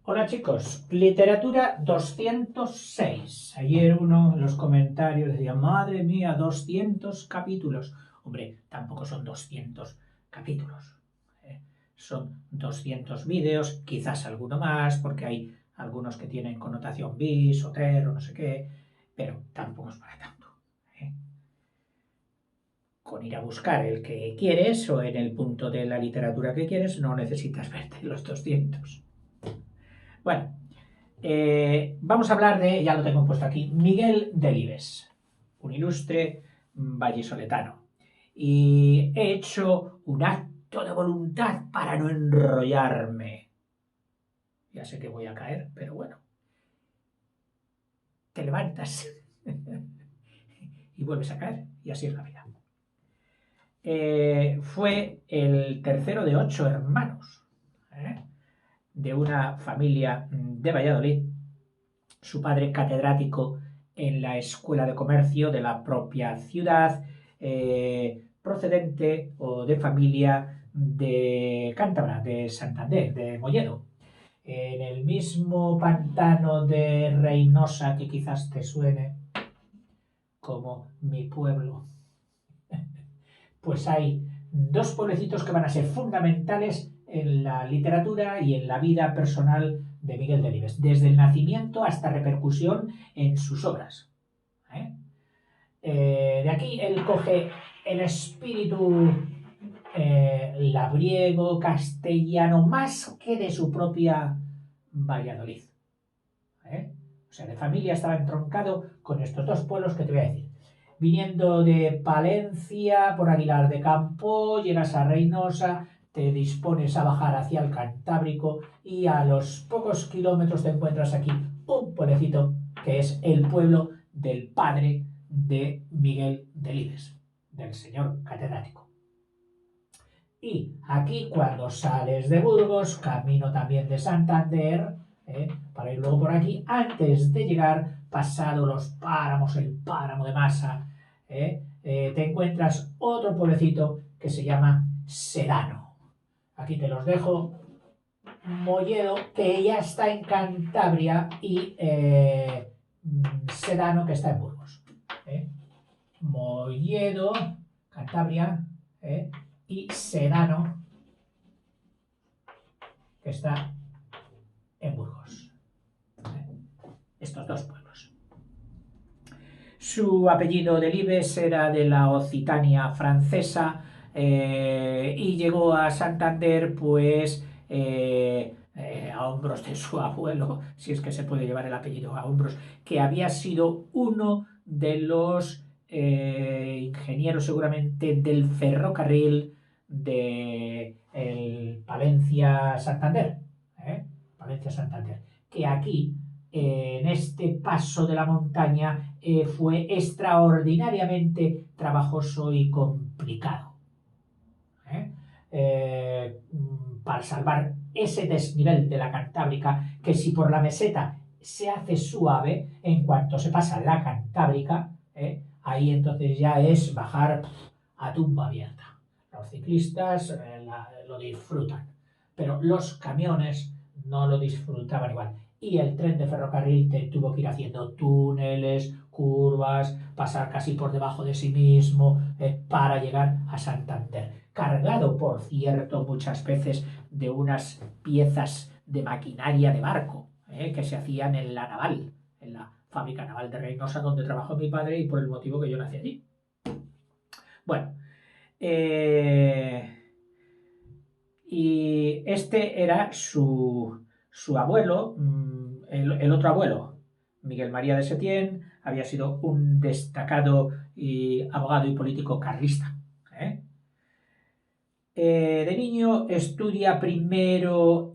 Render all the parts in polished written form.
Hola chicos, literatura 206. Ayer uno en los comentarios decía, madre mía, 200 capítulos. Hombre, tampoco son 200 capítulos. ¿eh? Son 200 vídeos, quizás alguno más, porque hay algunos que tienen connotación bis o ter o no sé qué, pero tampoco es para tanto. ¿eh? Con ir a buscar el que quieres o en el punto de la literatura que quieres, no necesitas verte los 200. Bueno, vamos a hablar de, ya lo tengo puesto aquí, Miguel Delibes, un ilustre vallisoletano. Y he hecho un acto de voluntad para no enrollarme. Ya sé que voy a caer, pero bueno, te levantas y vuelves a caer, y así es la vida. Fue el tercero de 8 hermanos, de una familia de Valladolid. Su padre catedrático en la Escuela de Comercio de la propia ciudad, procedente o de familia de Cántabra, de Santander, de Molledo. En el mismo pantano de Reynosa, que quizás te suene como mi pueblo, pues hay dos pueblecitos que van a ser fundamentales en la literatura y en la vida personal de Miguel Delibes, desde el nacimiento hasta repercusión en sus obras. ¿eh? De aquí él coge el espíritu labriego, castellano, más que de su propia Valladolid. O sea, de familia estaba entroncado con estos dos pueblos que te voy a decir. Viniendo de Palencia, por Aguilar de Campo, llegas a Reynosa, te dispones a bajar hacia el Cantábrico y a los pocos kilómetros te encuentras aquí un pueblecito que es el pueblo del padre de Miguel Delibes, del señor catedrático. Y aquí cuando sales de Burgos, camino también de Santander, para ir luego por aquí, antes de llegar, pasado los páramos, el páramo de Masa, te encuentras otro pueblecito que se llama Sedano. Aquí te los dejo. Molledo, que ya está en Cantabria, y Sedano, que está en Burgos. Molledo, Cantabria, y Sedano, que está en Burgos. Estos dos pueblos. Su apellido Delibes era de la Occitania francesa, y llegó a Santander pues a hombros de su abuelo, si es que se puede llevar el apellido a hombros, que había sido uno de los ingenieros seguramente del ferrocarril de Palencia-Santander. Palencia-Santander. Que aquí, en este paso de la montaña, fue extraordinariamente trabajoso y complicado. Para salvar ese desnivel de la Cantábrica, que si por la meseta se hace suave, en cuanto se pasa la Cantábrica, ahí entonces ya es bajar a tumba abierta. Los ciclistas lo disfrutan, pero los camiones no lo disfrutaban igual. Y el tren de ferrocarril te tuvo que ir haciendo túneles, curvas, pasar casi por debajo de sí mismo, para llegar a Santander. Cargado, por cierto, muchas veces de unas piezas de maquinaria de barco, que se hacían en la naval, en la fábrica naval de Reynosa, donde trabajó mi padre y por el motivo que yo nací allí. Bueno, y este era su abuelo, el otro abuelo, Miguel María de Setién, había sido un destacado abogado y político carlista. De niño estudia primero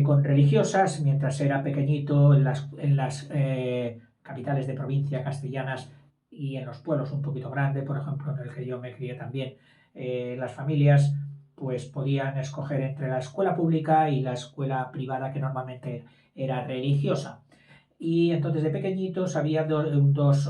con religiosas, mientras era pequeñito en las capitales de provincia castellanas y en los pueblos un poquito grandes, por ejemplo, en el que yo me crié también. Las familias pues podían escoger entre la escuela pública y la escuela privada, que normalmente era religiosa. Y entonces de pequeñitos había dos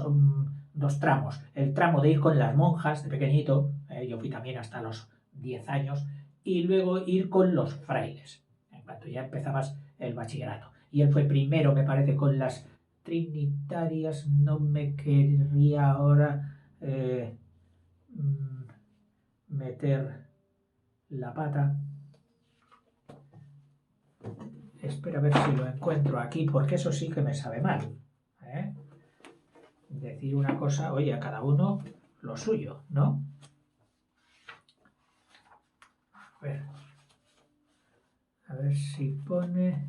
tramos. El tramo de ir con las monjas de pequeñito, yo fui también hasta los 10 años, y luego ir con los frailes. cuando ya empezabas el bachillerato. Y él fue primero, me parece, con las trinitarias, no me querría ahora meter la pata. Espera a ver si lo encuentro aquí, porque eso sí que me sabe mal. Decir una cosa, oye, a cada uno lo suyo, ¿no? A ver si pone...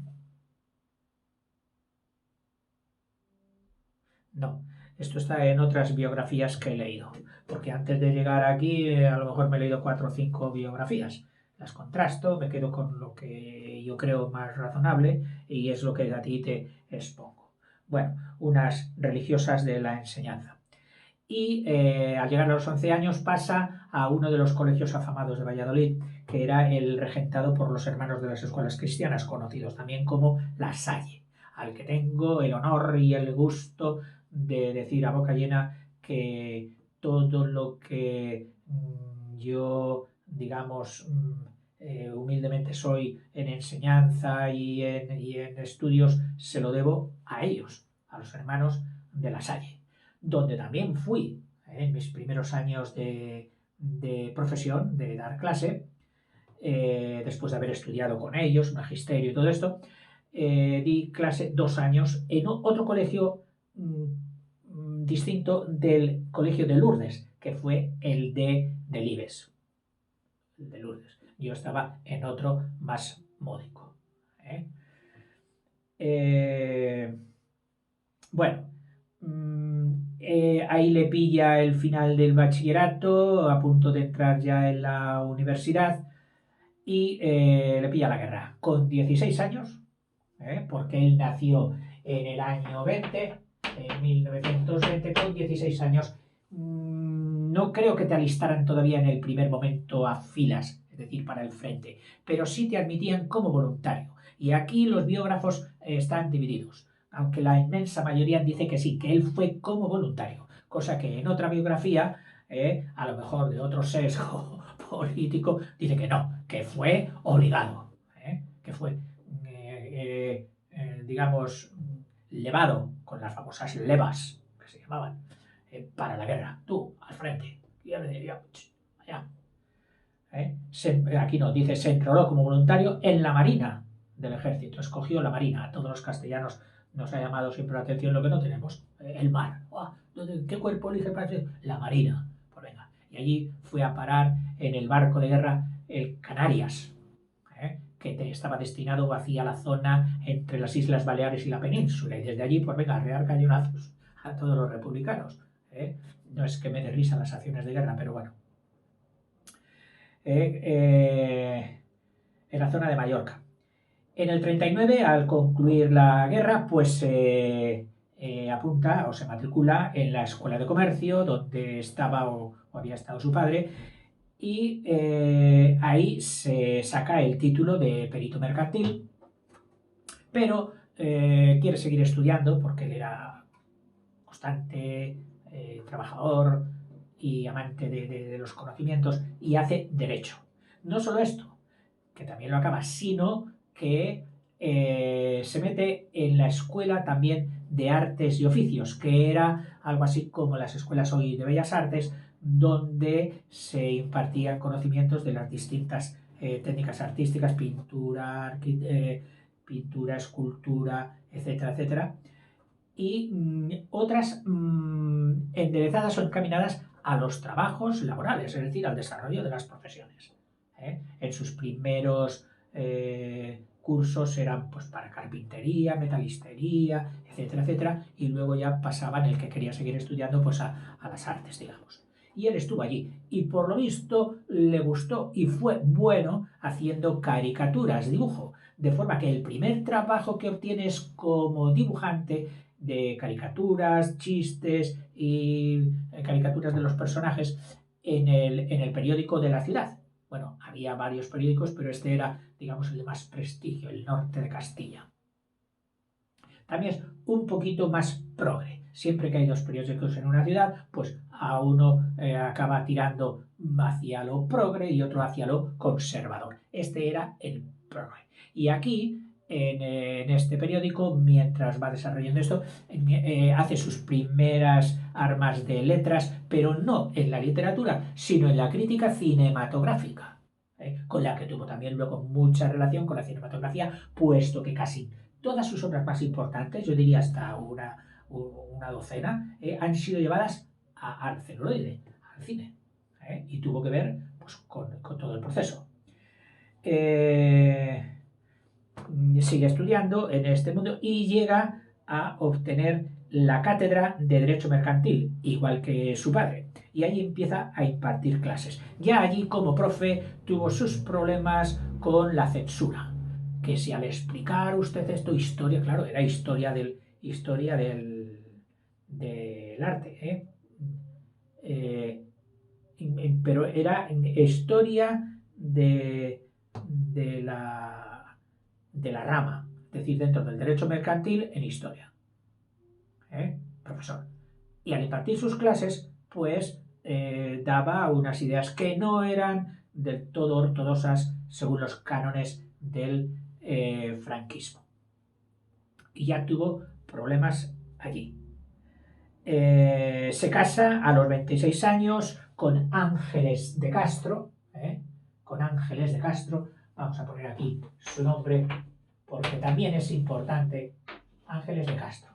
No, esto está en otras biografías que he leído, porque antes de llegar aquí a lo mejor me he leído 4 o 5 biografías. Las contrasto, me quedo con lo que yo creo más razonable y es lo que a ti te expongo. Bueno, unas religiosas de la enseñanza. Y al llegar a los 11 años pasa a uno de los colegios afamados de Valladolid, que era el regentado por los hermanos de las escuelas cristianas, conocidos también como La Salle, al que tengo el honor y el gusto de decir a boca llena que todo lo que yo, digamos, humildemente soy en enseñanza y en estudios, se lo debo a ellos, a los hermanos de La Salle, donde también fui en mis primeros años de profesión, de dar clase, después de haber estudiado con ellos, magisterio y todo esto, di clase 2 años en otro colegio distinto del colegio de Lourdes, que fue el de Delibes. El de Lourdes. Yo estaba en otro más módico. Bueno, ahí le pilla el final del bachillerato, a punto de entrar ya en la universidad, y le pilla la guerra. Con 16 años, porque él nació en el año 20, en 1920, con 16 años, no creo que te alistaran todavía en el primer momento a filas, es decir, para el frente, pero sí te admitían como voluntario. Y aquí los biógrafos están divididos, aunque la inmensa mayoría dice que sí, que él fue como voluntario, cosa que en otra biografía, a lo mejor de otro sesgo político, dice que no, que fue obligado, que fue, digamos, levado con las famosas levas que se llamaban para la guerra. Tú, al frente. Y allá. Aquí no, dice, se enroló como voluntario en la Marina del Ejército. Escogió la Marina. A todos los castellanos nos ha llamado siempre la atención lo que no tenemos. El mar. ¿Qué cuerpo elige para hacer? La Marina. Pues venga. Y allí fue a parar en el barco de guerra el Canarias, que estaba destinado hacia la zona entre las Islas Baleares y la península. Y desde allí, pues venga, a rear cañonazos a todos los republicanos. No es que me dé risa las acciones de guerra, pero bueno. En la zona de Mallorca. En el 39, al concluir la guerra, pues apunta o se matricula en la Escuela de Comercio, donde estaba o había estado su padre, y ahí se saca el título de perito mercantil, pero quiere seguir estudiando porque él era constante, trabajador y amante de los conocimientos, y hace derecho. No solo esto, que también lo acaba, sino que se mete en la escuela también de artes y oficios, que era algo así como las escuelas hoy de bellas artes, donde se impartían conocimientos de las distintas técnicas artísticas, pintura, pintura, escultura, etcétera, etcétera, y otras enderezadas o encaminadas a los trabajos laborales, es decir, al desarrollo de las profesiones. En sus primeros cursos eran pues para carpintería, metalistería, etcétera, etcétera, y luego ya pasaban el que quería seguir estudiando pues a las artes, digamos. Y él estuvo allí y por lo visto le gustó y fue bueno haciendo caricaturas, dibujo, de forma que el primer trabajo que obtienes como dibujante de caricaturas, chistes y caricaturas de los personajes en el periódico de la ciudad. Bueno, había varios periódicos, pero este era, digamos, el de más prestigio, el Norte de Castilla. También es un poquito más progre. Siempre que hay dos periódicos en una ciudad, pues a uno acaba tirando hacia lo progre y otro hacia lo conservador. Este era el Y aquí, en este periódico, mientras va desarrollando esto, hace sus primeras armas de letras, pero no en la literatura, sino en la crítica cinematográfica, con la que tuvo también luego mucha relación con la cinematografía, puesto que casi todas sus obras más importantes, yo diría hasta una docena, han sido llevadas al celuloide, al cine, y tuvo que ver pues, con todo el proceso. Sigue estudiando en este mundo y llega a obtener la cátedra de Derecho Mercantil, igual que su padre. Y ahí empieza a impartir clases. Ya allí como profe tuvo sus problemas con la censura. Que si al explicar usted esto, historia, claro, era historia del arte, pero era historia de la rama, es decir, dentro del derecho mercantil en historia, profesor. Y al impartir sus clases, pues daba unas ideas que no eran del todo ortodoxas según los cánones del franquismo. Y ya tuvo problemas allí. Se casa a los 26 años con Ángeles de Castro, con Ángeles de Castro, vamos a poner aquí su nombre porque también es importante, Ángeles de Castro.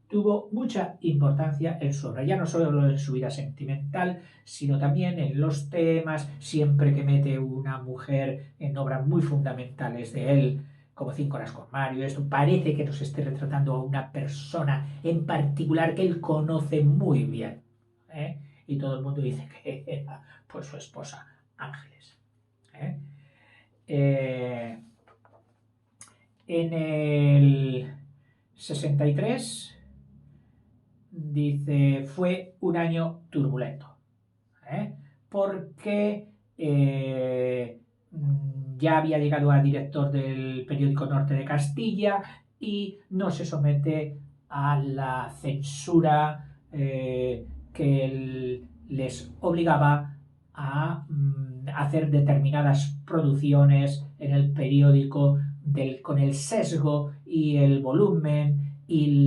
Tuvo mucha importancia en su obra, ya no solo en su vida sentimental, sino también en los temas, siempre que mete una mujer en obras muy fundamentales de él, como 5 horas con Mario, esto parece que nos esté retratando a una persona en particular que él conoce muy bien, y todo el mundo dice que era pues su esposa Ángeles. En el 63 dice, fue un año turbulento, porque ya había llegado a director del periódico Norte de Castilla y no se somete a la censura que les obligaba a hacer determinadas producciones en el periódico con el sesgo y el volumen y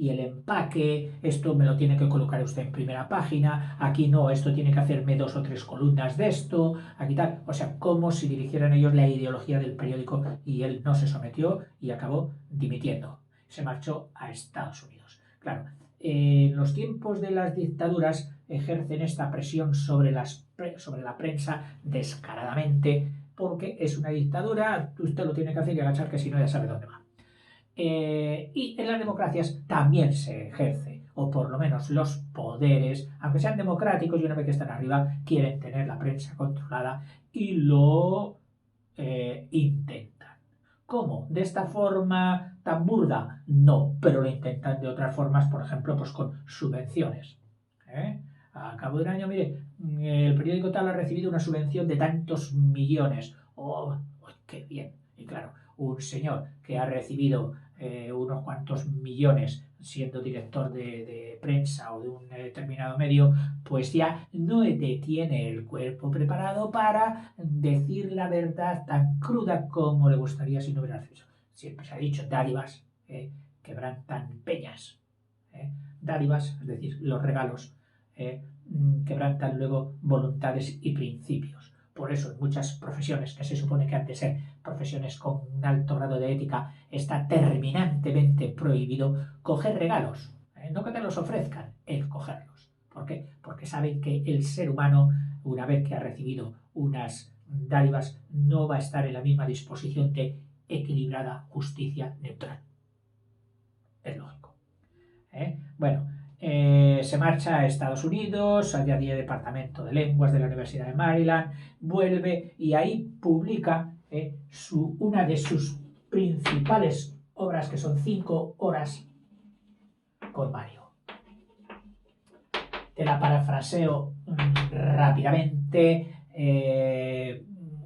el empaque, esto me lo tiene que colocar usted en primera página, aquí no, esto tiene que hacerme 2 o 3 columnas de esto, aquí tal, o sea, como si dirigieran ellos la ideología del periódico y él no se sometió y acabó dimitiendo, se marchó a Estados Unidos. Claro, en los tiempos de las dictaduras ejercen esta presión sobre la prensa descaradamente, porque es una dictadura, usted lo tiene que hacer y agachar que si no ya sabe dónde va. Y en las democracias también se ejerce, o por lo menos los poderes, aunque sean democráticos y una vez que están arriba, quieren tener la prensa controlada y lo intentan. ¿Cómo? ¿De esta forma tan burda? No, pero lo intentan de otras formas, por ejemplo, pues con subvenciones. A cabo de un año, mire, el periódico tal ha recibido una subvención de tantos millones. ¡Oh, qué bien! Y claro, un señor que ha recibido unos cuantos millones siendo director de prensa o de un determinado medio, pues ya no tiene el cuerpo preparado para decir la verdad tan cruda como le gustaría si no hubiera hecho. Siempre se ha dicho, dádivas quebrantan peñas. Dádivas, es decir, los regalos, quebrantan luego voluntades y principios. Por eso en muchas profesiones que se supone que han de ser profesiones con un alto grado de ética está terminantemente prohibido coger regalos, no que te los ofrezcan, el cogerlos. ¿Por qué? Porque saben que el ser humano, una vez que ha recibido unas dádivas, no va a estar en la misma disposición de equilibrada justicia neutral. Es lógico. Bueno, se marcha a Estados Unidos, allá tiene departamento de lenguas de la Universidad de Maryland, vuelve y ahí publica una de sus principales obras, que son 5 horas con Mario. Te la parafraseo rápidamente.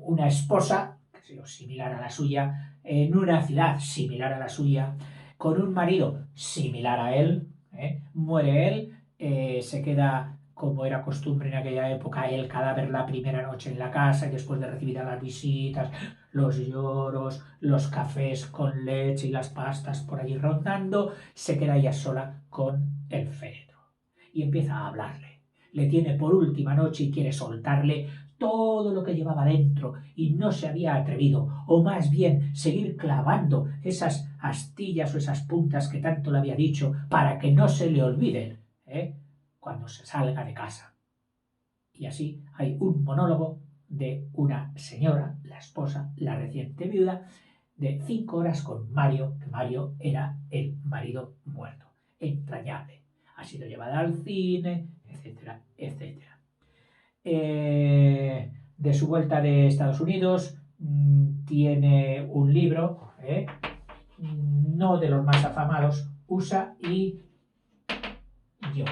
Una esposa, similar a la suya, en una ciudad similar a la suya, con un marido similar a él, muere él, se queda como era costumbre en aquella época, el cadáver la primera noche en la casa y después de recibir a las visitas, los lloros, los cafés con leche y las pastas por allí rondando, se queda ella sola con el féretro y empieza a hablarle. Le tiene por última noche y quiere soltarle todo lo que llevaba dentro y no se había atrevido, o más bien seguir clavando esas astillas o esas puntas que tanto le había dicho para que no se le olviden, cuando se salga de casa. Y así hay un monólogo de una señora, la esposa, la reciente viuda, de 5 horas con Mario, que Mario era el marido muerto. Entrañable. Ha sido llevada al cine, etcétera, etcétera. De su vuelta de Estados Unidos, tiene un libro, no de los más afamados, USA y yo.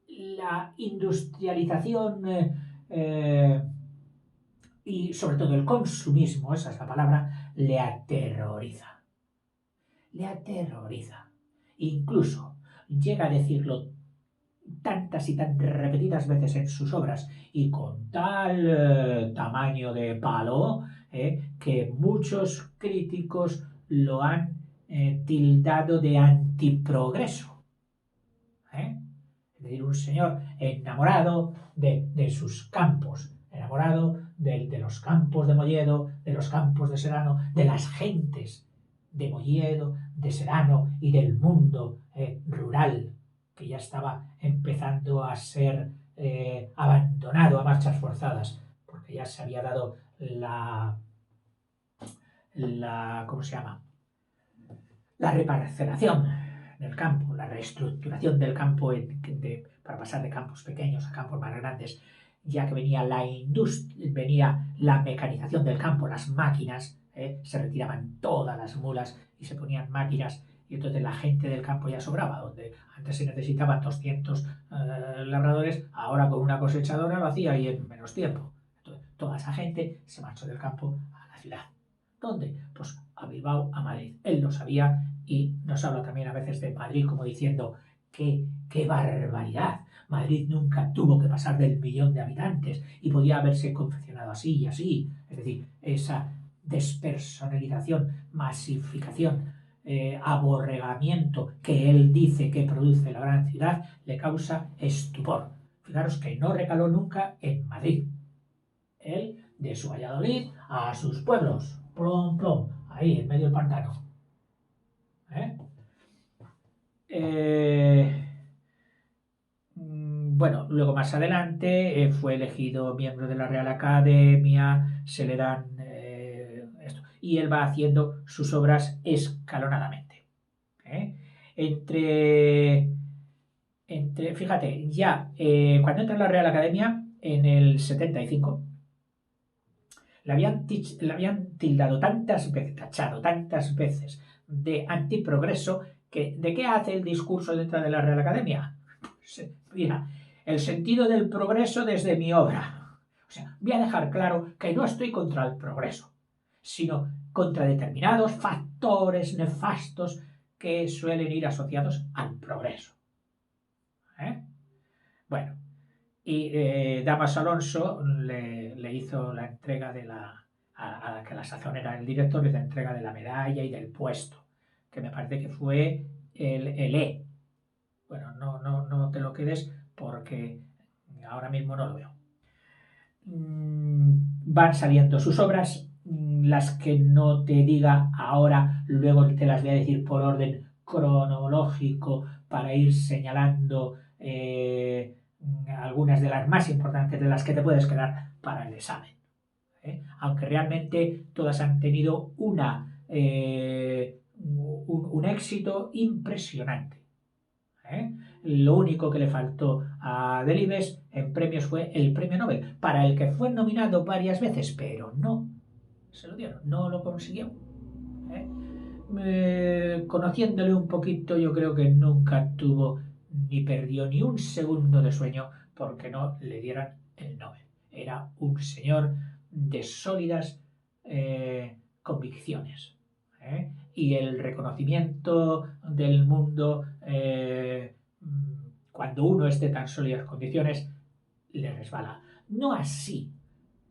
La industrialización y sobre todo el consumismo, esa es la palabra, le aterroriza. Le aterroriza. Incluso llega a decirlo tantas y tan repetidas veces en sus obras y con tal tamaño de palo que muchos críticos lo han tildado de antiprogreso. Es decir, un señor enamorado de sus campos, enamorado de los campos de Molledo, de los campos de Serrano, de las gentes de Molledo, de Serrano y del mundo rural, que ya estaba empezando a ser abandonado a marchas forzadas, porque ya se había dado ¿cómo se llama? La reparcelación del campo, la reestructuración del campo para pasar de campos pequeños a campos más grandes, ya que venía la industria, venía la mecanización del campo, las máquinas, se retiraban todas las mulas y se ponían máquinas, y entonces la gente del campo ya sobraba, donde antes se necesitaban 200 labradores, ahora con una cosechadora lo hacía y en menos tiempo. Entonces, toda esa gente se marchó del campo a la ciudad. ¿Dónde? Pues a Bilbao, a Madrid. Él lo sabía y nos habla también a veces de Madrid como diciendo qué barbaridad. Madrid nunca tuvo que pasar del 1.000.000 de habitantes y podía haberse confeccionado así y así. Es decir, esa despersonalización, masificación, aborregamiento que él dice que produce la gran ciudad le causa estupor. Fijaros que no recaló nunca en Madrid. Él, de su Valladolid a sus pueblos, plom, plom, ahí en medio del pantano. Bueno, luego más adelante fue elegido miembro de la Real Academia, se le dan esto, y él va haciendo sus obras escalonadamente. Fíjate, ya cuando entra en la Real Academia, en el 75, le habían tildado tantas veces, tachado tantas veces de antiprogreso, que ¿de qué hace el discurso dentro de la Real Academia? Mira, el sentido del progreso desde mi obra. O sea, voy a dejar claro que no estoy contra el progreso, sino contra determinados factores nefastos que suelen ir asociados al progreso. Bueno, y Damas Alonso le hizo la entrega de a la que la sazón era el director, la entrega de la medalla y del puesto, que me parece que fue el E. Bueno, no te lo quedes porque ahora mismo no lo veo. Van saliendo sus obras, las que no te diga ahora, luego te las voy a decir por orden cronológico para ir señalando algunas de las más importantes, de las que te puedes quedar para el examen. Aunque realmente todas han tenido un éxito impresionante. Lo único que le faltó a Delibes en premios fue el premio Nobel, para el que fue nominado varias veces, pero no se lo dieron, no lo consiguió. Conociéndole un poquito, yo creo que nunca tuvo ni perdió ni un segundo de sueño porque no le dieran el Nobel. Era un señor de sólidas convicciones. Y el reconocimiento del mundo cuando uno esté en tan sólidas condiciones, le resbala. No así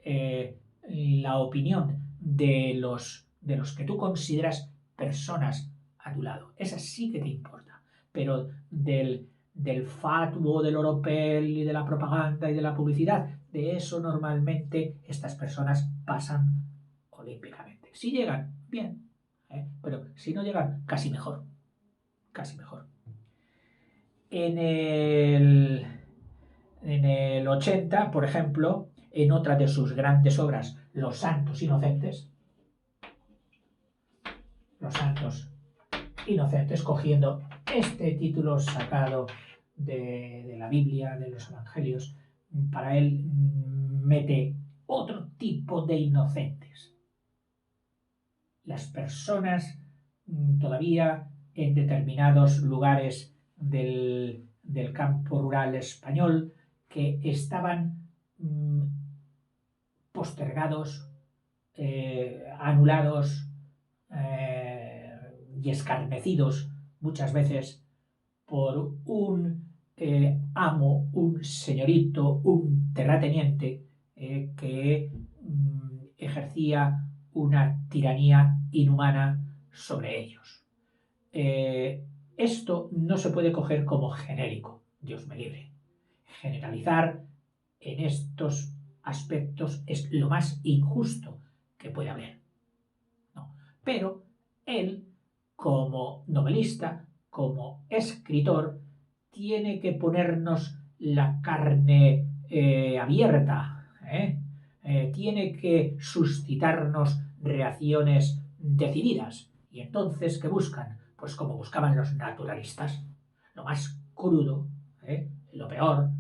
la opinión de los que tú consideras personas a tu lado. Esa sí que te importa. Pero del fatuo, del oropel y de la propaganda y de la publicidad, de eso normalmente estas personas pasan olímpicamente. Si llegan, bien, pero si no llegan, casi mejor. Casi mejor. En el 80, por ejemplo, en otra de sus grandes obras, Los Santos Inocentes, cogiendo este título sacado de la Biblia, de los Evangelios, para él mete otro tipo de inocentes. Las personas todavía en determinados lugares del campo rural español que estaban postergados, anulados y escarnecidos muchas veces por un amo, un señorito, un terrateniente que ejercía una tiranía inhumana sobre ellos. Esto no se puede coger como genérico, Dios me libre. Generalizar en estos aspectos es lo más injusto que puede haber. No. Pero él, como novelista, como escritor, tiene que ponernos la carne abierta, tiene que suscitarnos reacciones decididas. Y entonces, ¿qué buscan? Pues como buscaban los naturalistas, lo más crudo, lo peor,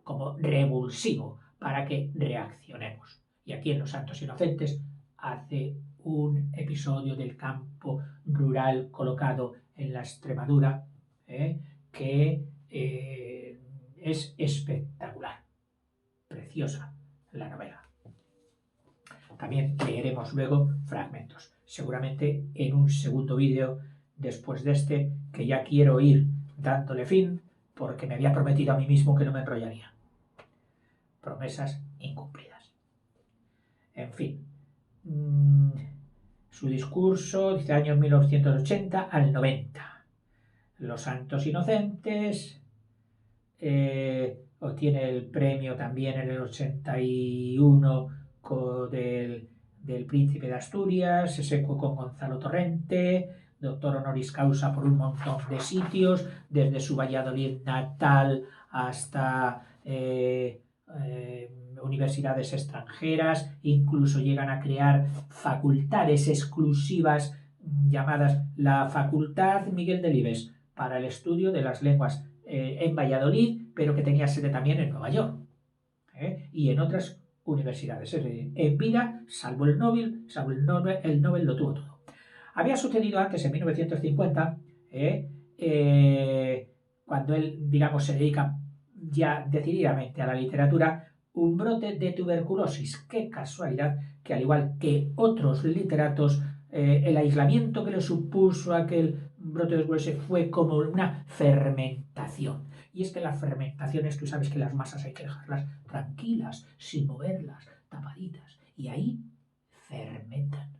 como revulsivo, para que reaccionemos. Y aquí en Los Santos Inocentes hace un episodio del campo rural colocado en la Extremadura que es espectacular, preciosa la novela. También leeremos luego fragmentos, seguramente en un segundo vídeo después de este, que ya quiero ir dándole fin porque me había prometido a mí mismo que no me enrollaría. Promesas incumplidas. En fin, su discurso dice años 1980 al 90. Los Santos Inocentes, obtiene el premio también en el 81 del Príncipe de Asturias, se secó con Gonzalo Torrente, doctor honoris causa por un montón de sitios, desde su Valladolid natal hasta universidades extranjeras, incluso llegan a crear facultades exclusivas llamadas la Facultad Miguel Delibes para el estudio de las lenguas en Valladolid, pero que tenía sede también en Nueva York y en otras universidades. En vida, salvo el Nobel lo tuvo todo. Había sucedido antes, en 1950, cuando él, digamos, se dedica ya decididamente a la literatura, un brote de tuberculosis. Qué casualidad que, al igual que otros literatos, el aislamiento que le supuso aquel brote de tuberculosis fue como una fermentación. Y es que las fermentaciones, tú sabes que las masas hay que dejarlas tranquilas, sin moverlas, tapaditas. Y ahí fermentan.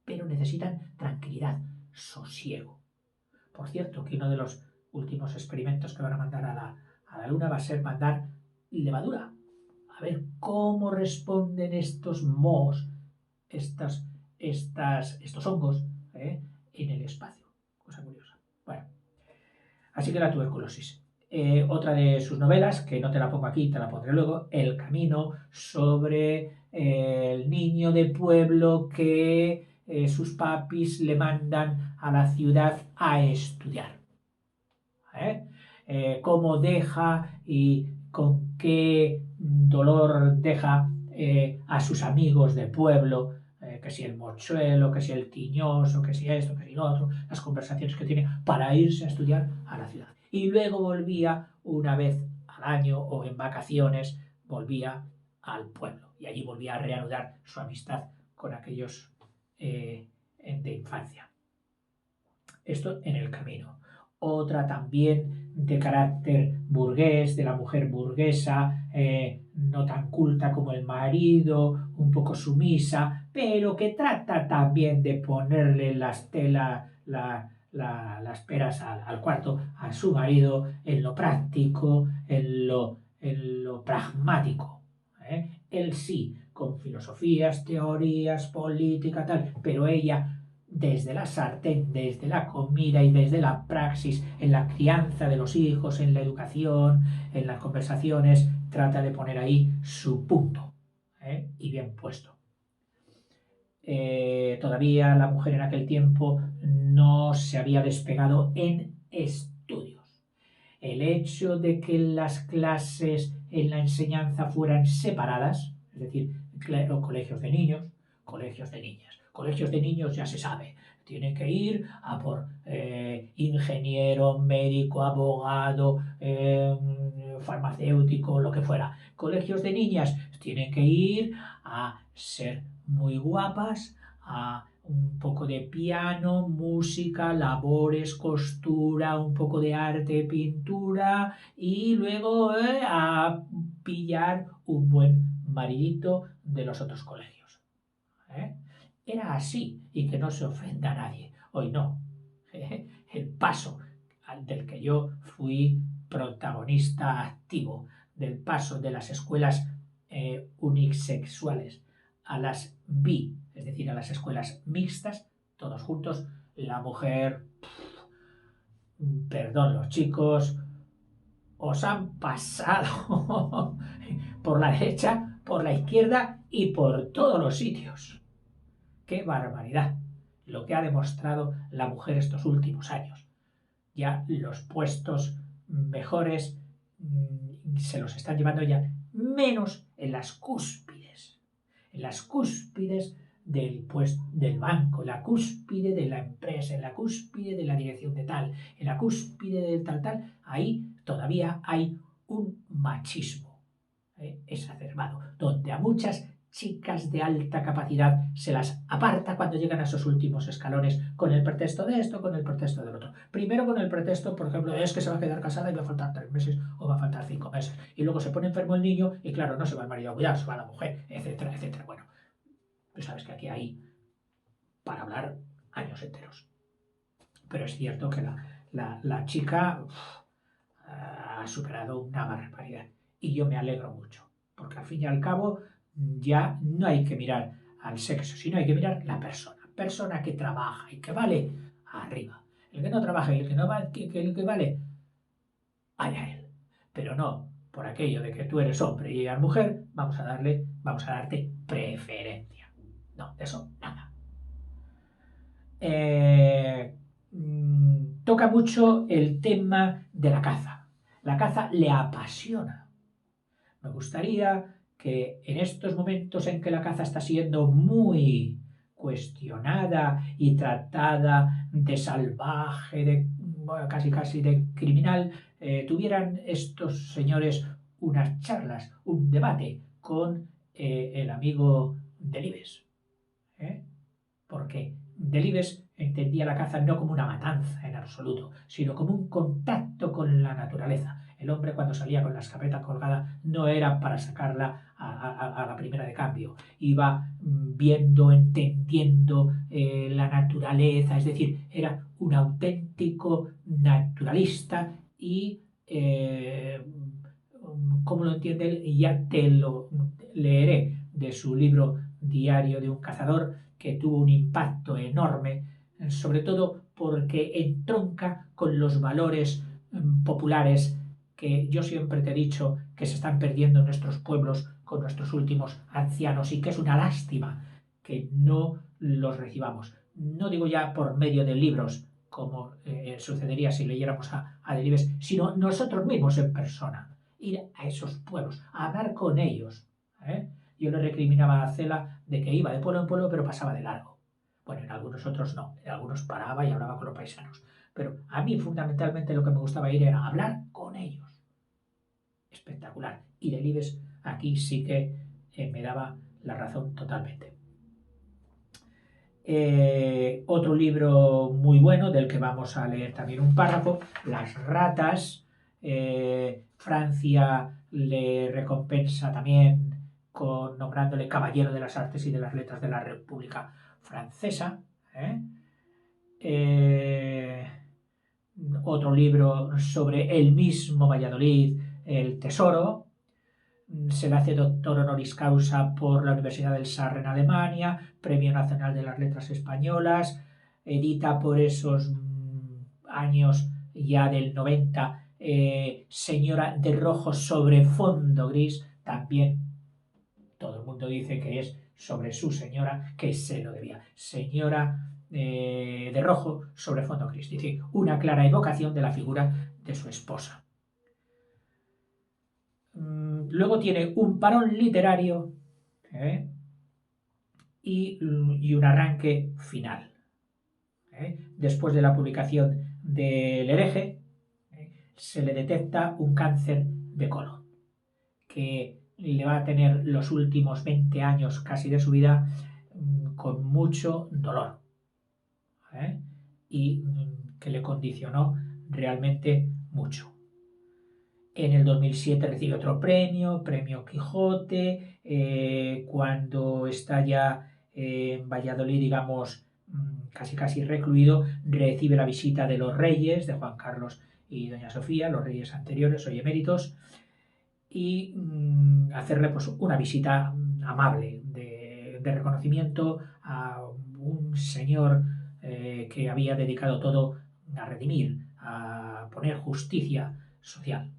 Pero necesitan tranquilidad, sosiego. Por cierto, que uno de los últimos experimentos que van a mandar a la Luna va a ser mandar levadura. A ver cómo responden estos mohos, estos hongos, en el espacio. Cosa curiosa. Bueno, así que la tuberculosis. Otra de sus novelas, que no te la pongo aquí, te la pondré luego, El Camino, sobre el niño de pueblo que sus papis le mandan a la ciudad a estudiar. Cómo deja y con qué dolor deja a sus amigos de pueblo, que si el mochuelo, que si el tiñoso, que si esto, que si lo otro, las conversaciones que tiene para irse a estudiar a la ciudad. Y luego volvía una vez al año o en vacaciones, volvía al pueblo y allí volvía a reanudar su amistad con aquellos de infancia. Esto en El Camino. otra también de carácter burgués, de la mujer burguesa, no tan culta como el marido, un poco sumisa, pero que trata también de ponerle las peras al cuarto a su marido en lo práctico, en lo pragmático. Él sí, con filosofías, teorías, política, tal, pero ella desde la sartén, desde la comida y desde la praxis, en la crianza de los hijos, en la educación, en las conversaciones, trata de poner ahí su punto, y bien puesto. Todavía la mujer en aquel tiempo no se había despegado en estudios. El hecho de que las clases en la enseñanza fueran separadas, es decir, colegios de niños, colegios de niñas. Colegios de niños ya se sabe, tienen que ir a por ingeniero, médico, abogado, farmacéutico, lo que fuera. Colegios de niñas tienen que ir a ser muy guapas, a un poco de piano, música, labores, costura, un poco de arte, pintura y luego a pillar un buen maridito de los otros colegios. Era así y que no se ofenda a nadie. Hoy no. El paso del que yo fui protagonista activo, del paso de las escuelas unisexuales a las bi, es decir, a las escuelas mixtas, todos juntos, la mujer, perdón, los chicos, os han pasado por la derecha, por la izquierda y por todos los sitios. ¡Qué barbaridad! Lo que ha demostrado la mujer estos últimos años. Ya los puestos mejores se los están llevando ya menos en las cúspides. En las cúspides del banco, en la cúspide de la empresa, en la cúspide de la dirección de tal, en la cúspide del tal, ahí todavía hay un machismo exacerbado, donde a muchas chicas de alta capacidad se las aparta cuando llegan a esos últimos escalones con el pretexto de esto, con el pretexto del otro. Primero con el pretexto, por ejemplo, es que se va a quedar casada y va a faltar 3 meses o va a faltar 5 meses. Y luego se pone enfermo el niño y claro, no se va el marido a cuidar, se va la mujer, etcétera, etcétera. Bueno, pues sabes que aquí hay para hablar años enteros. Pero es cierto que la chica ha superado una barbaridad. Y yo me alegro mucho, porque al fin y al cabo ya no hay que mirar al sexo, sino hay que mirar la persona. Persona que trabaja y que vale, arriba. El que no trabaja y el que no vale, el que vale, allá él. Pero no por aquello de que tú eres hombre y eres mujer, vamos a darte preferencia. No, de eso nada. Toca mucho el tema de la caza. La caza le apasiona. Me gustaría que en estos momentos en que la caza está siendo muy cuestionada y tratada de salvaje, de bueno, casi de criminal, tuvieran estos señores unas charlas, un debate con el amigo Delibes. Porque Delibes entendía la caza no como una matanza en absoluto, sino como un contacto con la naturaleza. El hombre cuando salía con la escopeta colgada no era para sacarla a la primera de cambio, iba viendo, entendiendo la naturaleza, es decir, era un auténtico naturalista y ¿cómo lo entiende él? Ya te lo leeré de su libro Diario de un cazador, que tuvo un impacto enorme, sobre todo porque entronca con los valores populares que yo siempre te he dicho que se están perdiendo en nuestros pueblos con nuestros últimos ancianos y que es una lástima que no los recibamos. No digo ya por medio de libros, como sucedería si leyéramos a Delibes, sino nosotros mismos en persona. Ir a esos pueblos, a hablar con ellos. Yo le recriminaba a Cela de que iba de pueblo en pueblo, pero pasaba de largo. Bueno, en algunos otros no, en algunos paraba y hablaba con los paisanos. Pero a mí fundamentalmente lo que me gustaba ir era hablar con ellos. Espectacular. Y Delibes aquí sí que me daba la razón totalmente. Otro libro muy bueno, del que vamos a leer también un párrafo, Las ratas. Francia le recompensa también nombrándole Caballero de las Artes y de las Letras de la República Francesa. ¿eh? Eh, Otro libro sobre el mismo Valladolid, El Tesoro. Se le hace doctor honoris causa por la Universidad del Saar en Alemania, Premio Nacional de las Letras Españolas, edita por esos años ya del 90, Señora de rojo sobre fondo gris, también todo el mundo dice que es sobre su señora, que se lo debía. Señora de rojo sobre fondo gris, dice, una clara evocación de la figura de su esposa. Luego tiene un parón literario y un arranque final. Después de la publicación del hereje, se le detecta un cáncer de colon, que le va a tener los últimos 20 años casi de su vida con mucho dolor, y que le condicionó realmente mucho. En el 2007 recibe otro premio, Premio Quijote, cuando está ya en Valladolid, digamos, casi recluido, recibe la visita de los reyes, de Juan Carlos y doña Sofía, los reyes anteriores, hoy eméritos, y hacerle pues una visita amable de reconocimiento a un señor que había dedicado todo a redimir, a poner justicia social.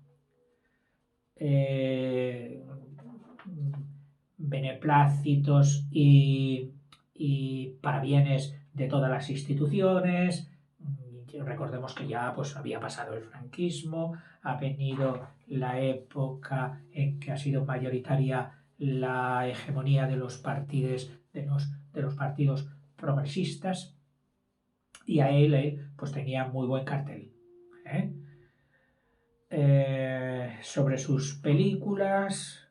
Beneplácitos y parabienes de todas las instituciones. Recordemos que ya pues, había pasado el franquismo, ha venido la época en que ha sido mayoritaria la hegemonía de los partidos, de los partidos progresistas, y a él pues tenía muy buen cartel. Sobre sus películas,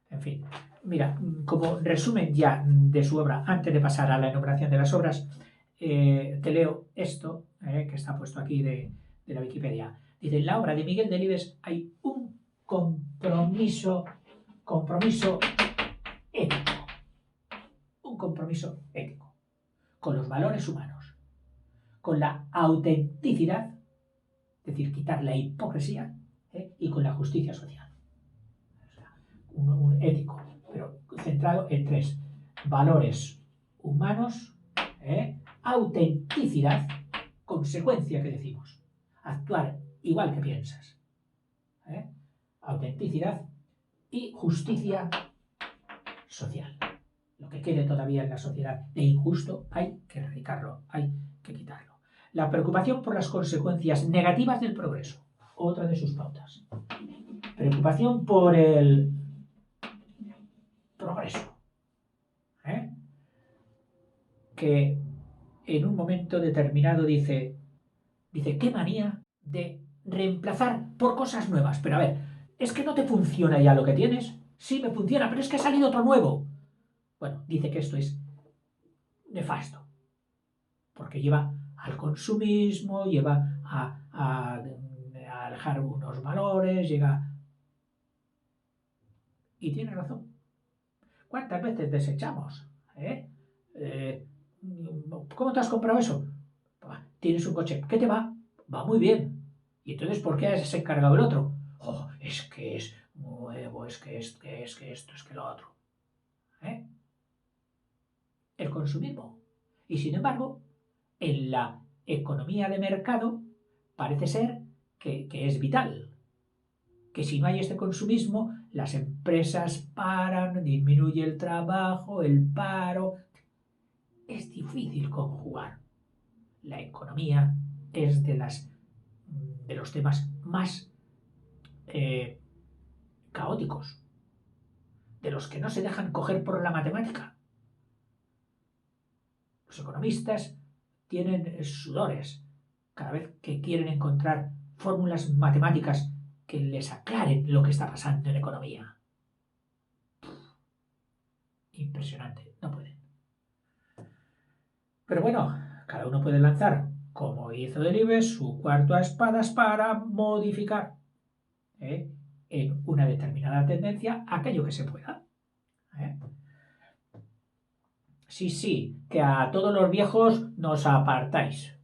en fin. Mira, como resumen ya de su obra, antes de pasar a la enumeración de las obras, te leo esto, que está puesto aquí de la Wikipedia. Dice, en la obra de Miguel Delibes hay un compromiso ético, un compromiso ético, con los valores humanos, con la autenticidad, es decir, quitar la hipocresía, y con la justicia social. O sea, un ético, pero centrado en 3: valores humanos, autenticidad, consecuencia que decimos, actuar igual que piensas, autenticidad y justicia social. Lo que quede todavía en la sociedad de injusto hay que erradicarlo, hay que quitarlo. La preocupación por las consecuencias negativas del progreso, otra de sus pautas. Preocupación por el progreso, que en un momento determinado dice, qué manía de reemplazar por cosas nuevas. Pero a ver, es que no te funciona ya lo que tienes. Sí, me funciona, pero es que ha salido otro nuevo. Bueno, dice que esto es nefasto, porque lleva al consumismo, lleva a dejar unos valores, llega... Y tiene razón. ¿Cuántas veces desechamos? ¿Cómo te has comprado eso? Tienes un coche, ¿qué te va? Va muy bien. ¿Y entonces por qué has encargado el otro? Oh, es que es nuevo, es que esto, es que lo otro. El consumismo. Y sin embargo, en la economía de mercado parece ser que es vital. Que si no hay este consumismo, las empresas paran, disminuye el trabajo, el paro. Es difícil conjugar. La economía es de los temas más caóticos, de los que no se dejan coger por la matemática. Los economistas tienen sudores cada vez que quieren encontrar fórmulas matemáticas que les aclaren lo que está pasando en economía. Impresionante, no pueden. Pero bueno, cada uno puede lanzar, como hizo Delibes, su cuarto a espadas para modificar ¿eh? en una determinada tendencia aquello que se pueda. ¿eh? Sí, sí, que a todos los viejos nos apartáis.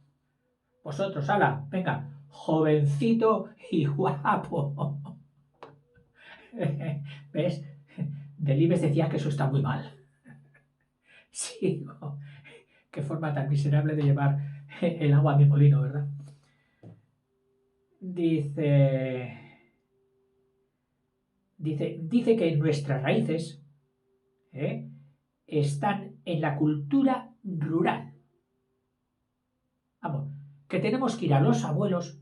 Vosotros, ala, venga, jovencito y guapo. ¿Ves? Delibes decía que eso está muy mal. Sí, qué forma tan miserable de llevar el agua a mi molino, ¿verdad? Dice, dice que nuestras raíces ¿eh? están en la cultura rural. Vamos, que tenemos que ir a los abuelos,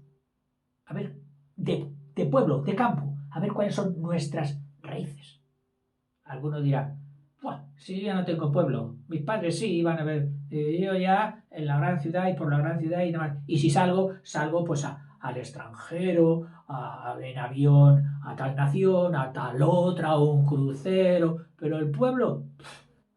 a ver, de pueblo, de campo, a ver cuáles son nuestras raíces. Alguno dirá, si yo ya no tengo pueblo, mis padres sí iban a ver, yo ya en la gran ciudad y por la gran ciudad y nada más. Y si salgo pues al extranjero, en avión, a tal nación, a tal otra, a un crucero, pero el pueblo,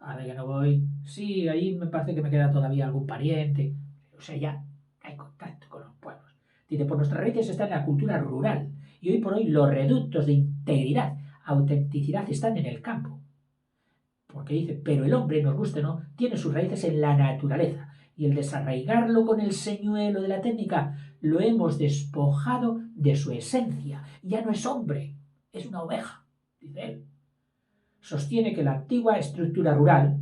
a ver que no voy, sí, ahí me parece que me queda todavía algún pariente, o sea, ya hay contacto con los pueblos. Dice, por nuestras raíces está en la cultura rural y hoy por hoy los reductos de integridad, autenticidad están en el campo. Porque dice, pero el hombre, nos guste o no, tiene sus raíces en la naturaleza y el desarraigarlo con el señuelo de la técnica lo hemos despojado de su esencia. Ya no es hombre, es una oveja, dice él. Sostiene que la antigua estructura rural,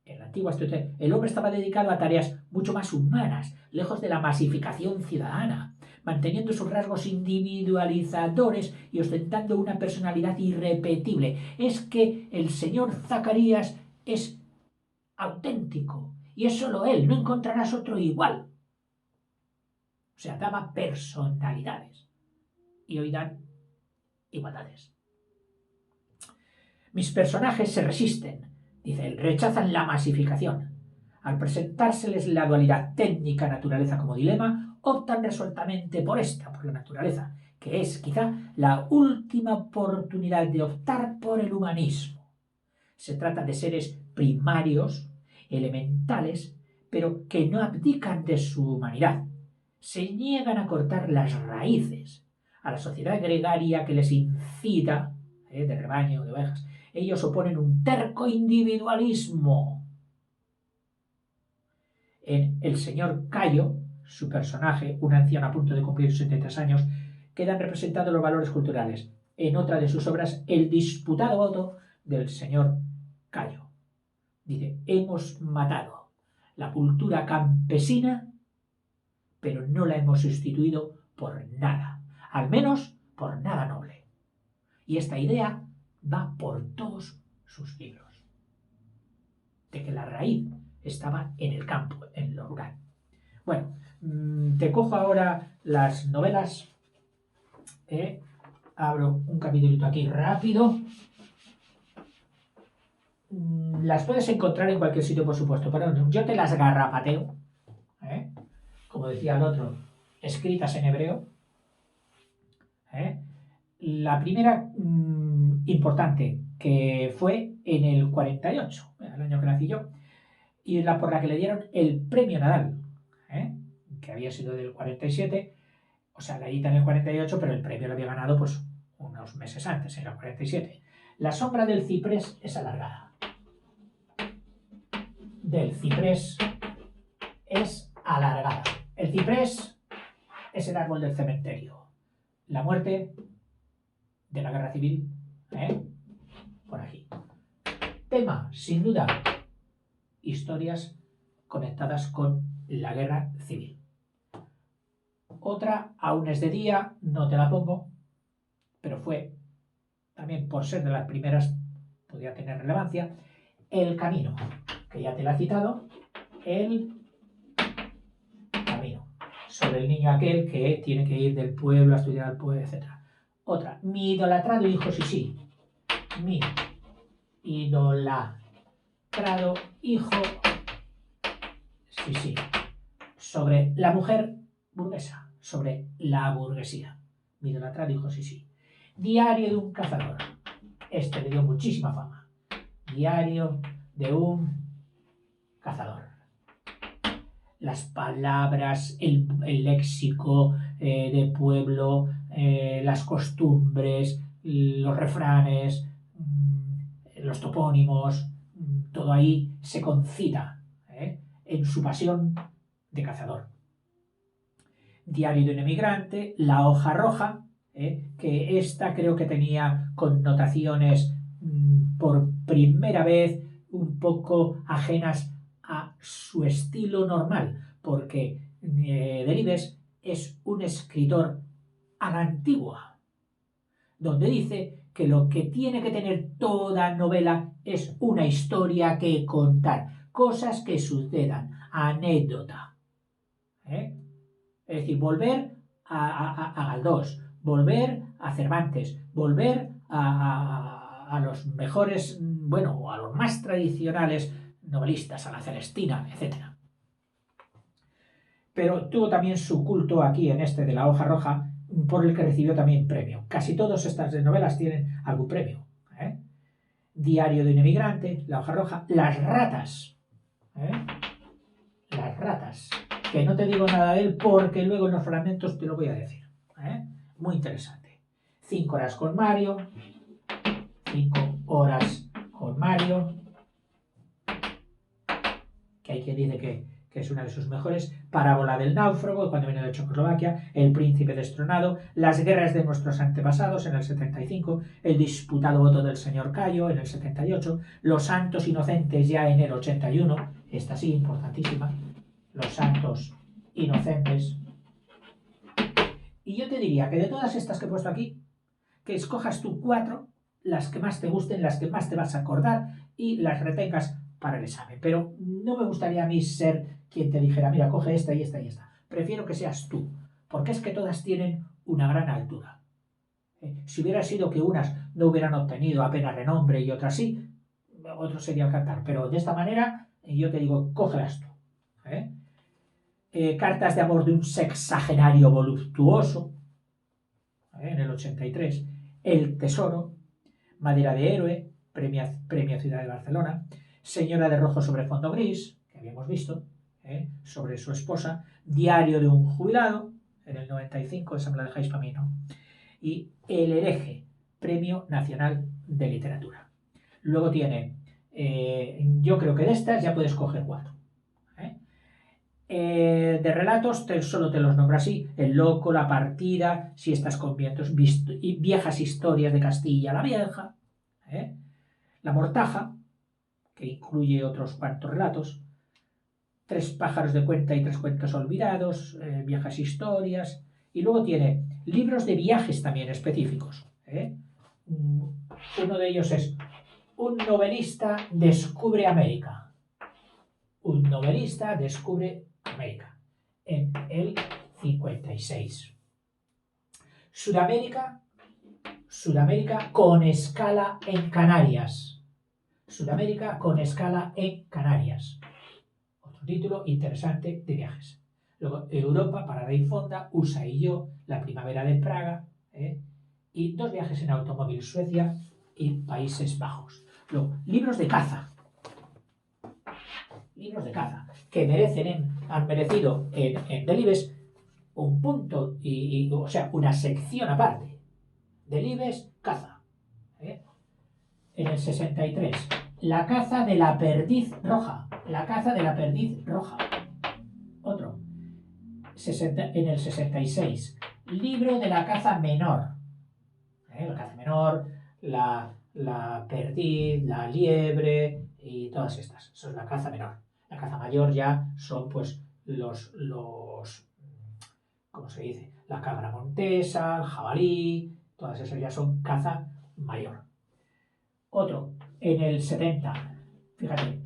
el hombre estaba dedicado a tareas mucho más humanas, lejos de la masificación ciudadana, manteniendo sus rasgos individualizadores y ostentando una personalidad irrepetible. Es que el señor Zacarías es auténtico y es solo él, no encontrarás otro igual. O sea, daba personalidades y hoy dan igualdades. Mis personajes se resisten, dice él, rechazan la masificación. Al presentárseles la dualidad técnica-naturaleza como dilema, optan resueltamente por la naturaleza, que es quizá la última oportunidad de optar por el humanismo. Se trata de seres primarios, elementales, pero que no abdican de su humanidad. Se niegan a cortar las raíces a la sociedad gregaria que les incita, de rebaño, de ovejas. Ellos oponen un terco individualismo. En El señor Cayo, su personaje, un anciano a punto de cumplir 73 años, quedan representados los valores culturales. En otra de sus obras, El disputado voto del señor Cayo. Dice, hemos matado la cultura campesina, pero no la hemos sustituido por nada, al menos por nada noble. Y esta idea va por todos sus libros, de que la raíz estaba en el campo, en lo rural. Bueno, te cojo ahora las novelas, abro un capítulito aquí rápido. Las puedes encontrar en cualquier sitio, por supuesto, pero yo te las garrapateo, como decía el otro, escritas en hebreo. La primera importante, que fue en el 48, el año que nací yo, y por la que le dieron el premio Nadal, que había sido del 47, o sea, la edita en el 48, pero el premio lo había ganado pues unos meses antes, en el 47. La sombra del ciprés es alargada. Del ciprés es alargada. El ciprés es el árbol del cementerio. La muerte de la guerra civil, por aquí. Tema, sin duda, historias conectadas con la guerra civil. Otra, aún es de día, no te la pongo, pero fue, también por ser de las primeras, podía tener relevancia, El camino, que ya te la he citado, El camino, sobre el niño aquel que tiene que ir del pueblo a estudiar al pueblo, etc. Otra, Mi idolatrado hijo Sisi, Mi idolatrado hijo Sisi, sobre la mujer burguesa, sobre la burguesía. Mi idolatrado hijo Sisi. Diario de un cazador. Este le dio muchísima fama. Diario de un cazador. las palabras, el léxico de pueblo, las costumbres, los refranes, los topónimos, todo ahí se concita en su pasión de cazador. Diario de un emigrante, La hoja roja, que esta creo que tenía connotaciones por primera vez un poco ajenas a su estilo normal, porque Delibes es un escritor a la antigua, donde dice que lo que tiene que tener toda novela es una historia que contar, cosas que sucedan, anécdota. Es decir, volver a Galdós, volver a Cervantes, volver a los mejores, bueno, a los más tradicionales novelistas, a la Celestina, etc. Pero tuvo también su culto aquí en este de La hoja roja, por el que recibió también premio. Casi todas estas novelas tienen algún premio. Diario de un emigrante, La hoja roja, Las ratas. Las ratas. Que no te digo nada de él porque luego en los fragmentos te lo voy a decir. Muy interesante. 5 horas con Mario. 5 horas con Mario. Que hay quien dice que es una de sus mejores. Parábola del náufrago, cuando viene de Checoslovaquia. El príncipe destronado. Las guerras de nuestros antepasados en el 75. El disputado voto del señor Cayo en el 78. Los santos inocentes ya en el 81. Esta sí, importantísima. Los santos inocentes. Y yo te diría que de todas estas que he puesto aquí, que escojas tú 4, las que más te gusten, las que más te vas a acordar y las retengas para el examen. Pero no me gustaría a mí ser quien te dijera, mira, coge esta y esta y esta. Prefiero que seas tú, porque es que todas tienen una gran altura. Si hubiera sido que unas no hubieran obtenido apenas renombre y otras sí, otro sería el cantar. Pero de esta manera, yo te digo, cógelas tú. Cartas de amor de un sexagenario voluptuoso, en el 83. El tesoro. Madera de héroe, premio Ciudad de Barcelona. Señora de rojo sobre fondo gris, que habíamos visto, sobre su esposa. Diario de un jubilado, en el 95, esa me la dejáis para mí, ¿no? Y El hereje, Premio Nacional de Literatura. Luego tiene, yo creo que de estas ya puedes coger 4. De relatos solo te los nombro así: El loco, La partida, Si estás con vientos, y Viejas historias de Castilla la Vieja, La mortaja, que incluye otros cuantos relatos, 3 pájaros de cuenta y 3 cuentos olvidados, Viejas historias, y luego tiene libros de viajes también específicos. Uno de ellos es Un novelista descubre América. Un novelista descubre América, en el 56. Sudamérica con escala en Canarias. Sudamérica con escala en Canarias. Otro título interesante de viajes. Luego Europa, Parada y Fonda, USA y yo, La primavera de Praga, y 2 viajes en automóvil, Suecia y Países Bajos. Luego, libros de caza. Libros de caza que han merecido en Delibes un punto, o sea, una sección aparte. Delibes, caza. En el 63, La caza de la perdiz roja. La caza de la perdiz roja. Otro. En el 66, Libro de la caza menor. La caza menor, la perdiz, la liebre y todas estas. Eso es la caza menor. La caza mayor ya son pues los ¿cómo se dice? La cabra montesa, el jabalí, todas esas ya son caza mayor. Otro, en el 70, fíjate,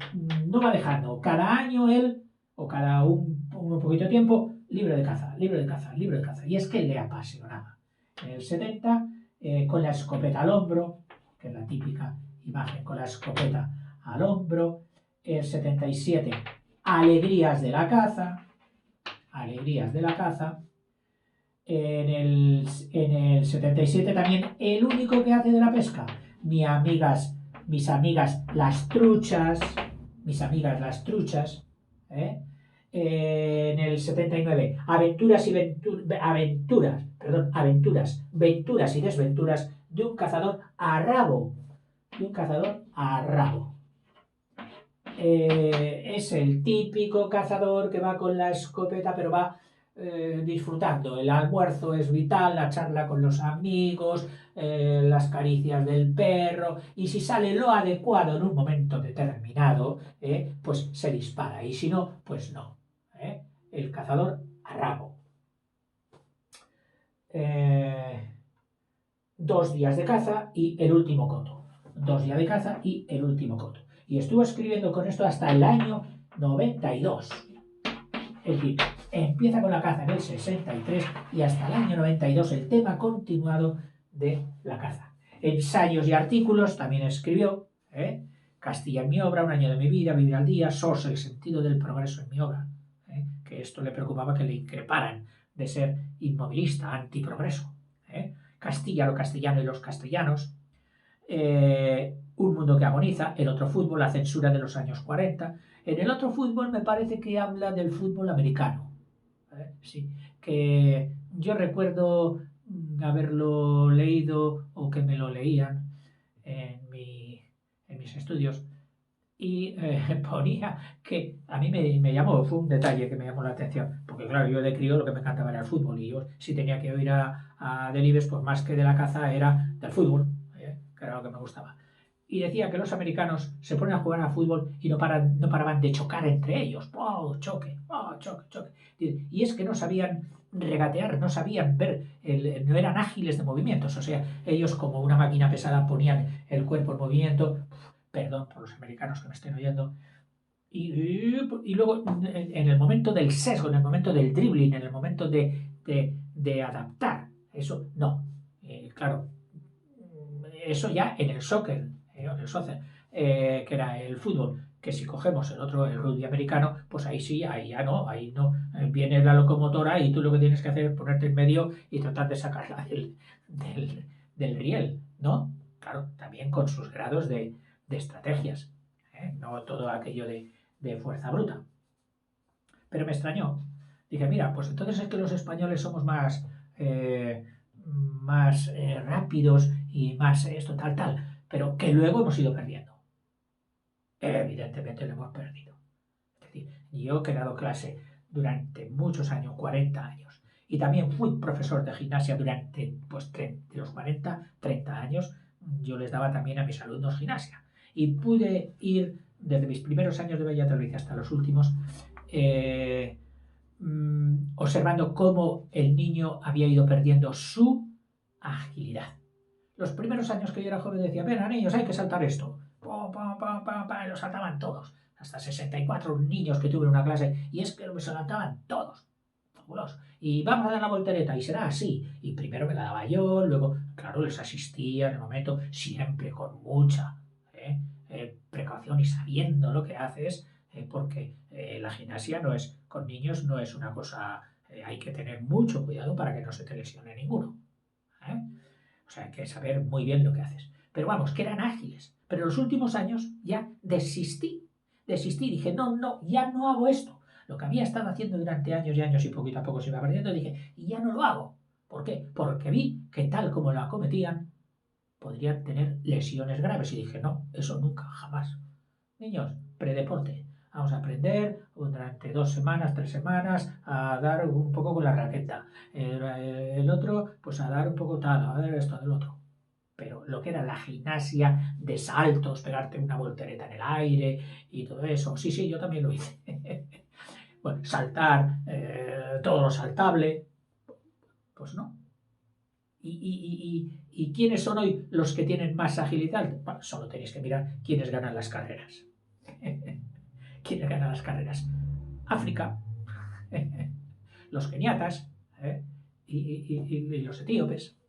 no va dejando, cada año él, o cada un poquito de tiempo, libro de caza, libro de caza, libro de caza. Y es que le apasionaba. En el 70, con la escopeta al hombro, que es la típica imagen, con la escopeta al hombro. El 77, Alegrías de la caza. Alegrías de la caza. En el 77 también, El único que hace de la pesca. Mis amigas las truchas. Mis amigas las truchas. en el 79, aventuras y desventuras de un cazador a rabo. Es el típico cazador que va con la escopeta, pero va disfrutando. El almuerzo es vital, la charla con los amigos, las caricias del perro, y si sale lo adecuado en un momento determinado, pues se dispara, y si no, pues no. El cazador a rabo. 2 días de caza y el último coto. 2 días de caza y el último coto. Y estuvo escribiendo con esto hasta el año 92. Es decir, empieza con la caza en el 63 y hasta el año 92 el tema continuado de la caza. Ensayos y artículos también escribió. Castilla en mi obra, un año de mi vida, vivir al día, SOS, el sentido del progreso en mi obra. Que esto le preocupaba que le increparan de ser inmovilista, antiprogreso. Castilla, lo castellano y los castellanos. Un mundo que agoniza, el otro fútbol, la censura de los años 40. En el otro fútbol me parece que habla del fútbol americano. Sí, que yo recuerdo haberlo leído o que me lo leían en mis estudios, y ponía que a mí me llamó, fue un detalle que me llamó la atención, porque claro, yo de crío lo que me encantaba era el fútbol, y yo si tenía que ir a Delibes, pues más que de la caza era del fútbol, que era lo que me gustaba. Y decía que los americanos se ponen a jugar al fútbol y no paraban de chocar entre ellos. ¡Oh, choque! ¡Oh, choque, choque! Y es que no sabían regatear, no sabían ver, no eran ágiles de movimientos. O sea, ellos como una máquina pesada ponían el cuerpo en movimiento. Perdón por los americanos que me estén oyendo. Y luego, en el momento del sesgo, en el momento del dribbling, en el momento de adaptar, eso no. Claro, eso ya en el soccer, que era el fútbol, que si cogemos el otro, el rugby americano, pues ahí sí, ahí ya no, ahí no. Viene la locomotora y tú lo que tienes que hacer es ponerte en medio y tratar de sacarla del riel, ¿no? Claro, también con sus grados de estrategias, no todo aquello de fuerza bruta. Pero me extrañó. Dije, mira, pues entonces es que los españoles somos más rápidos y más esto, tal, pero que luego hemos ido perdiendo. Evidentemente lo hemos perdido. Es decir, yo he dado clase durante muchos años, 40 años, y también fui profesor de gimnasia durante de los 40, 30 años. Yo les daba también a mis alumnos gimnasia. Y pude ir desde mis primeros años de Valladolid hasta los últimos, observando cómo el niño había ido perdiendo su agilidad. Los primeros años que yo era joven decía, venga niños, hay que saltar esto. Y lo saltaban todos. Hasta 64 niños que tuve en una clase, y es que lo saltaban todos. Fabuloso. Y vamos a dar la voltereta, y será así. Y primero me la daba yo, luego, claro, les asistía en el momento, siempre con mucha precaución y sabiendo lo que haces, porque la gimnasia no es, con niños no es una cosa, hay que tener mucho cuidado para que no se te lesione ninguno. O sea, hay que saber muy bien lo que haces. Pero vamos, que eran ágiles. Pero en los últimos años ya desistí. Dije, no, ya no hago esto. Lo que había estado haciendo durante años y años y poquito a poco se iba perdiendo, dije, y ya no lo hago. ¿Por qué? Porque vi que tal como lo acometían, podrían tener lesiones graves. Y dije, no, eso nunca, jamás. Niños, predeporte. Vamos a aprender durante 2 semanas, 3 semanas a dar un poco con la raqueta. El otro, pues a dar un poco tal, a ver esto del otro. Pero lo que era la gimnasia de saltos, pegarte una voltereta en el aire y todo eso, sí, yo también lo hice. Bueno, saltar, todo lo saltable, pues no. ¿Y quiénes son hoy los que tienen más agilidad? Bueno, solo tenéis que mirar quiénes ganan las carreras. ¿Quiénes ganan las carreras? África, los keniatas y los etíopes.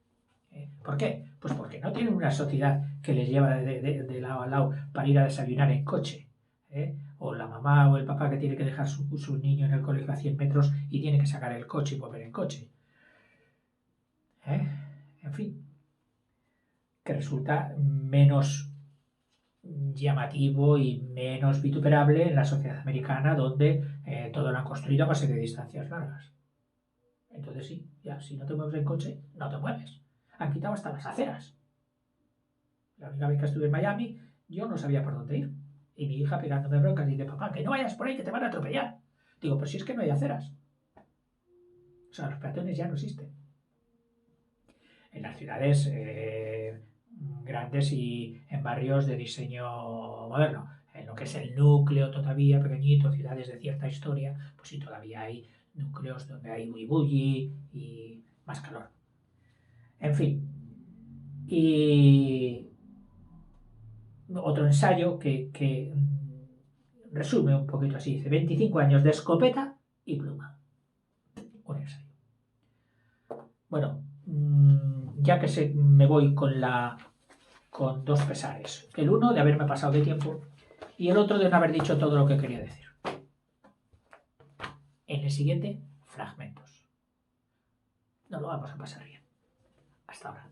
¿Por qué? Pues porque no tienen una sociedad que les lleva de lado a lado para ir a desayunar en coche. O la mamá o el papá que tiene que dejar su niño en el colegio a 100 metros y tiene que sacar el coche y volver en coche. En fin, que resulta menos llamativo y menos vituperable en la sociedad americana, donde todo lo han construido a base de distancias largas. Entonces sí, ya, si no te mueves en coche, no te mueves. Han quitado hasta las aceras. La única vez que estuve en Miami, yo no sabía por dónde ir. Y mi hija pegándome broncas dice, papá, que no vayas por ahí, que te van a atropellar. Digo, pero si es que no hay aceras. O sea, los peatones ya no existen. En las ciudades grandes y en barrios de diseño moderno. En lo que es el núcleo todavía pequeñito, ciudades de cierta historia, pues sí, todavía hay núcleos donde hay bulli y más calor. En fin. Y otro ensayo que resume un poquito así. Dice, 25 años de escopeta y pluma. Un ensayo. Bueno, ya que me voy con dos pesares. El uno de haberme pasado de tiempo y el otro de no haber dicho todo lo que quería decir. En el siguiente, fragmentos. Nos lo vamos a pasar bien. Hasta ahora.